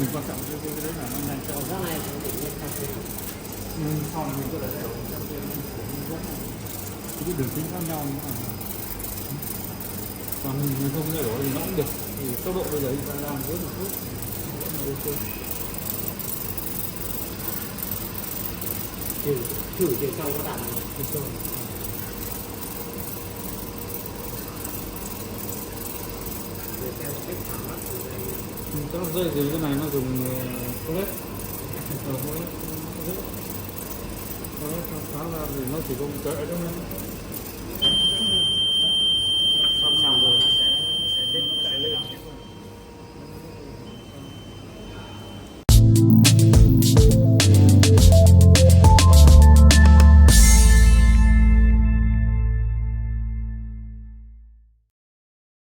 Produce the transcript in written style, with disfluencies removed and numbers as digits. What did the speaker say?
mình quan trọng cái đấy là nó nhanh cho rác này thì định lên cà phê. xong mình có thể để ở trong cái đường kính khác nhau nữa. Còn mình không thay đổi thì nó cũng được, thì tốc độ bây giờ chúng ta đang rất là tốt, vẫn là ok. Thử chiều sâu có đạt chiều sâu. Để theo cách thẳng mắt từ đây. Chắc rơi từ cái này nó dùng không hết. Phá ra thì nó chỉ có kệ thôi.